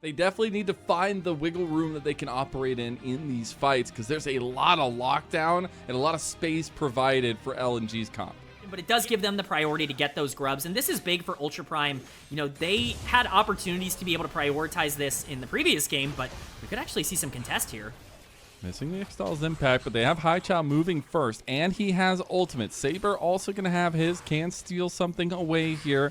They definitely need to find the wiggle room that they can operate in these fights, because there's a lot of lockdown and a lot of space provided for LNG's comp. But it does give them the priority to get those grubs, and this is big for Ultra Prime. You know, they had opportunities to be able to prioritize this in the previous game, but we could actually see some contest here. Missing the Xtal's impact, but they have Haichao moving first, and he has ultimate. Saber also going to have his, can steal something away here.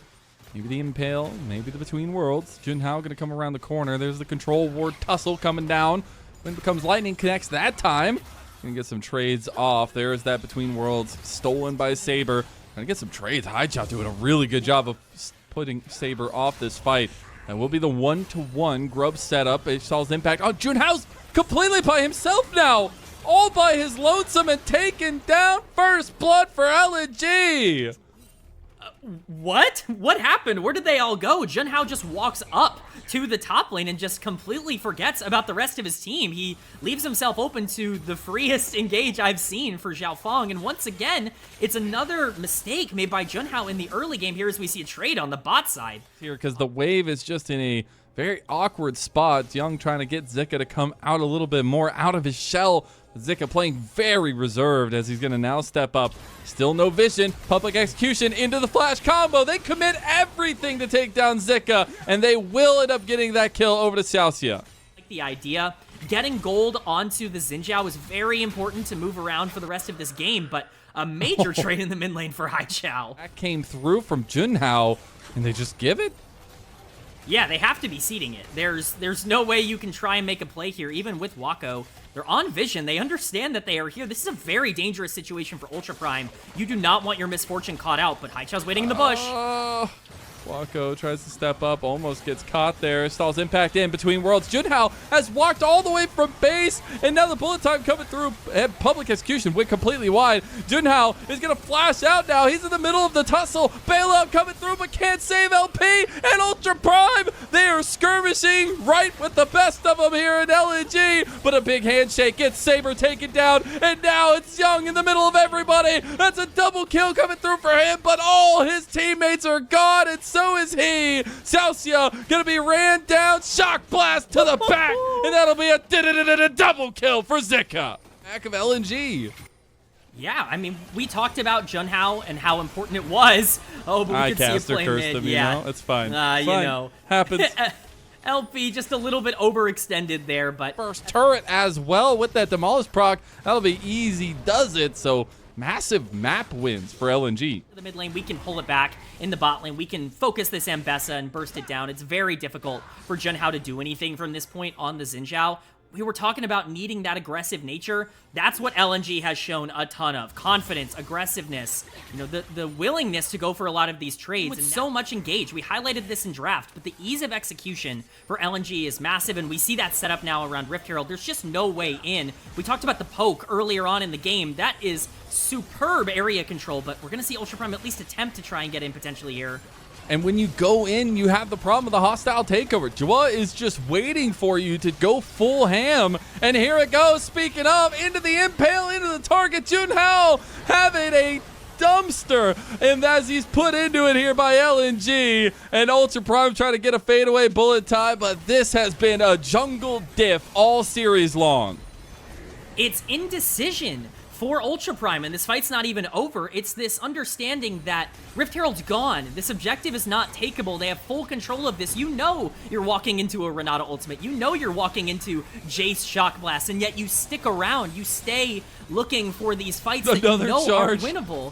Maybe the Impale, maybe the Between Worlds. Junhao going to come around the corner. There's the Control Ward tussle coming down. When it becomes Lightning connects that time. Going to get some trades off. There's that Between Worlds stolen by Saber. Going to get some trades. Haichao doing a really good job of putting Saber off this fight. That will be the 1-to-1 grub setup. H's impact. Oh, Junhao's completely by himself now. All by his lonesome and taking down first blood for LNG. What? What happened? Where did they all go? Junhao just walks up to the top lane and just completely forgets about the rest of his team. He leaves himself open to the freest engage I've seen for Xiaofeng. And once again, it's another mistake made by Junhao in the early game here as we see a trade on the bot side. Here, because the wave is just in a very awkward spot. Young trying to get Zika to come out a little bit more out of his shell. Zika playing very reserved as he's going to now step up. Still no vision. Public execution into the flash combo. They commit everything to take down Zika, and they will end up getting that kill over to Xiaoxia. Like the idea, getting gold onto the Xin Zhao is very important to move around for the rest of this game, but a major trade in the mid lane for Haichao. That came through from Junhao, and they just give it? Yeah, they have to be seeding it. There's no way you can try and make a play here, even with Wako. They're on vision. They understand that they are here. This is a very dangerous situation for Ultra Prime. You do not want your misfortune caught out, but Haichao's waiting in the bush. Wako tries to step up, almost gets caught there. Stalls impact in Between Worlds. Junhao has walked all the way from base, and now the bullet time coming through. And public execution went completely wide. Junhao is going to flash out now. He's in the middle of the tussle. Bailout coming through, but can't save LP. And Ultra Prime, they are skirmishing right with the best of them here in LNG. But a big handshake gets Saber taken down, and now it's Young in the middle of everybody. That's a double kill coming through for him, but all his teammates are gone, and so is he. Xiaoxia gonna be ran down. Shock blast to the back, and that'll be a double kill for Zika. Back of LNG. Yeah, I mean, we talked about Junhao and how important it was. Oh, but we could see a play mid. Him, yeah, you know? It's fine. You know, happens. LP just a little bit overextended there, but first turret as well with that demolish proc. That'll be easy, does it? So massive map wins for LNG. The mid lane, we can pull it back. In the bot lane, we can focus this Ambessa and burst it down. It's very difficult for Junhao to do anything from this point on the Xin Zhao. We were talking about needing that aggressive nature. That's what LNG has shown a ton of. Confidence, aggressiveness, you know, the willingness to go for a lot of these trades, and so much engaged. We highlighted this in draft, but the ease of execution for LNG is massive, and we see that set up now around Rift Herald. There's just no way in. We talked about the poke earlier on in the game. That is superb area control, but we're going to see Ultra Prime at least attempt to try and get in potentially here. And when you go in, you have the problem of the hostile takeover. Jua is just waiting for you to go full ham. And here it goes, speaking of, into the impale, into the target. Junhao having a dumpster. And as he's put into it here by LNG. And Ultra Prime trying to get a fadeaway bullet time. But this has been a jungle diff all series long. It's indecision for Ultra Prime, and this fight's not even over. It's this understanding that Rift Herald's gone. This objective is not takeable. They have full control of this. You know you're walking into a Renata ultimate. You know you're walking into Jace Shock Blast, and yet you stick around. You stay looking for these fights that you know are winnable.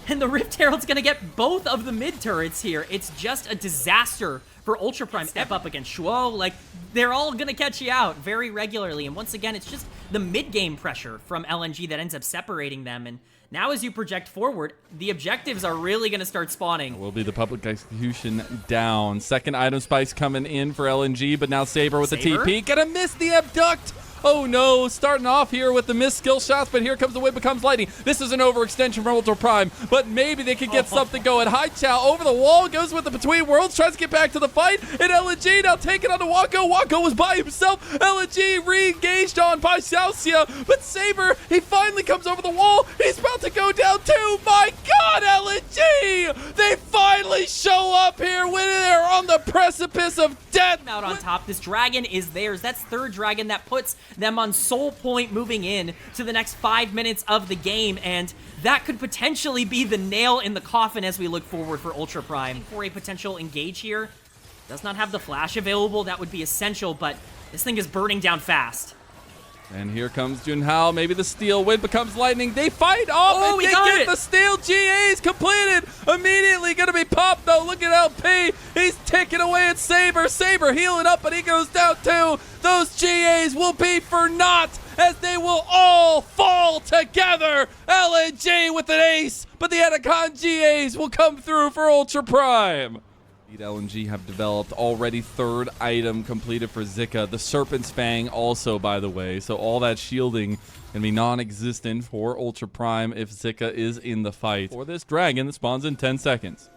And the Rift Herald's gonna get both of the mid turrets here. It's just a disaster for Ultra Prime. Step up against Shuo, like, they're all gonna catch you out very regularly. And once again, it's just the mid-game pressure from LNG that ends up separating them. And now as you project forward, the objectives are really gonna start spawning. Will be the public execution down. Second item spice coming in for LNG, but now Saber with the TP. Gonna miss the abduct. Oh no, starting off here with the missed skill shots, but here comes the Wind Becomes Lightning. This is an overextension from Ultra Prime, but maybe they could get something going. Haichao over the wall, goes with the Between Worlds, tries to get back to the fight, and LNG now taking on the Wako. Wako was by himself. LNG re-engaged on by Xiaoxia, but Saber, he finally comes over the wall. He's about to go down too. My God, LNG! They finally show up here when they're on the precipice of death. Out on top, this dragon is theirs. That's third dragon that puts them on soul point moving in to the next 5 minutes of the game, and that could potentially be the nail in the coffin as we look forward for Ultra Prime. For a potential engage here, does not have the flash available. That would be essential, but this thing is burning down fast. And here comes Junhao. Maybe the steal. Wind Becomes Lightning. They fight off and they get the steal. GA's completed. Immediately going to be popped though. Look at LP. He's ticking away at Saber. Saber healing up, but he goes down too. Those GAs will be for naught as they will all fall together. LNG with an ace, but the Anaconda GAs will come through for Ultra Prime. LNG have developed already third item completed for Zika. The Serpent's Fang also, by the way. So all that shielding can be non-existent for Ultra Prime if Zika is in the fight. For this dragon that spawns in 10 seconds.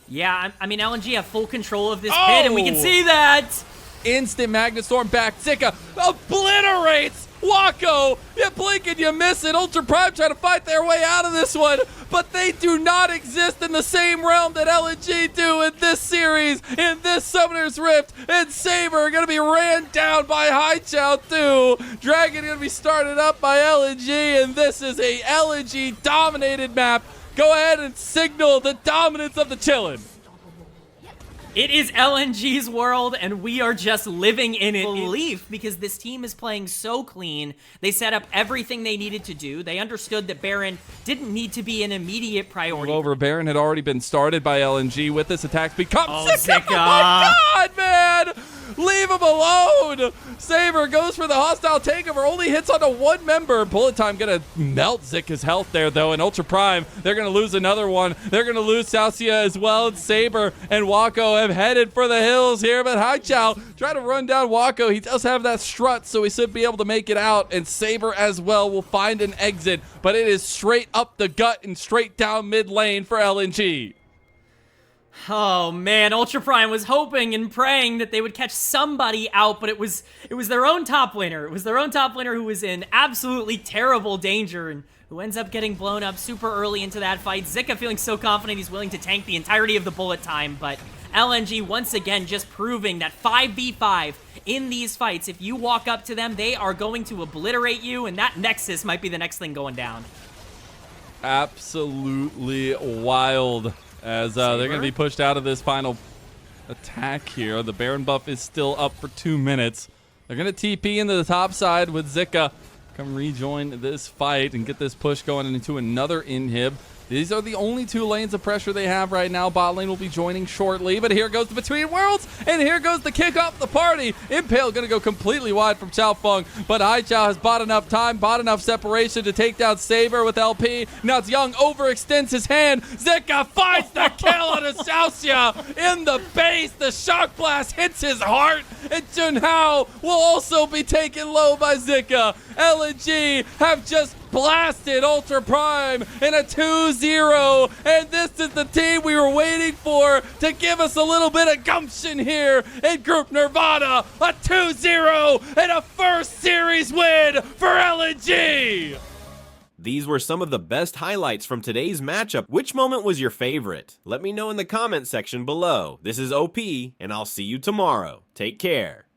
Yeah, I mean, LNG have full control of this pit, and we can see that. Instant Magnet Storm back. Zika obliterates Wako. You blink and you miss it. Ultra Prime trying to fight their way out of this one, but they do not exist in the same realm that LNG do in this series, in this Summoner's Rift. And Saber are going to be ran down by Haichao too. Dragon going to be started up by LNG, and this is a LNG dominated map. Go ahead and signal the dominance of the Chillin'. It is LNG's world, and we are just living in it. Belief, because this team is playing so clean. They set up everything they needed to do. They understood that Baron didn't need to be an immediate priority. Over Baron had already been started by LNG with this attack speed. Zika. Oh my God, man! Leave him alone! Saber goes for the hostile takeover, only hits onto one member. Bullet Time gonna melt Zika's health there, though, and Ultra Prime, they're gonna lose another one. They're gonna lose Xiaoxia as well, and Saber and Wako have headed for the hills here, but Haichao try to run down Wako. He does have that strut, so he should be able to make it out, and Saber as well will find an exit, but it is straight up the gut and straight down mid lane for LNG. Oh man, Ultra Prime was hoping and praying that they would catch somebody out, but it was their own top laner. It was their own top laner who was in absolutely terrible danger and who ends up getting blown up super early into that fight. Zika feeling so confident he's willing to tank the entirety of the bullet time, but LNG once again just proving that 5v5 in these fights, if you walk up to them, they are going to obliterate you, and that Nexus might be the next thing going down. Absolutely wild. As they're going to be pushed out of this final attack here. The Baron buff is still up for 2 minutes. They're going to TP into the top side with Zika. Come rejoin this fight and get this push going into another inhib. These are the only 2 lanes of pressure they have right now. Bot lane will be joining shortly, but here goes the Between Worlds, and here goes the kick off the party. Impale going to go completely wide from Chao Feng, but Haichao has bought enough time, bought enough separation to take down Saber with LP. Now it's Young overextends his hand. Zika finds the kill on Xiaoxia in the base. The Shock Blast hits his heart, and Junhao will also be taken low by Zika. LNG have just blasted Ultra Prime in a 2-0, and this is the team we were waiting for to give us a little bit of gumption here in Group Nirvana. A 2-0 and a first series win for LNG. These were some of the best highlights from today's matchup. Which moment was your favorite? Let me know in the comment section below. This is OP, and I'll see you tomorrow. Take care.